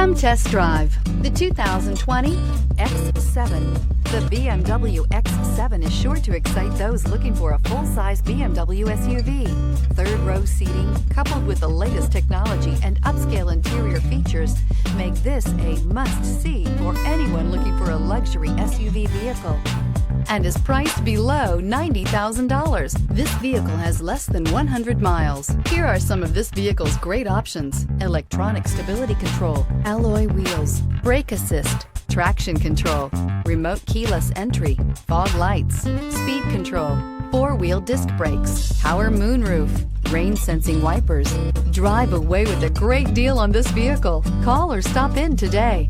Come test drive the 2020 X7. The BMW X7 is sure to excite those looking for a full-size BMW SUV. Third-row seating, coupled with the latest technology and upscale interior features, make this a must-see for anyone looking for a luxury SUV vehicle, and is priced below $90,000. This vehicle has less than 100 miles. Here are some of this vehicle's great options: electronic stability control, alloy wheels, brake assist, traction control, remote keyless entry, fog lights, speed control, four-wheel disc brakes, power moonroof, rain sensing wipers. Drive away with a great deal on this vehicle. Call or stop in today.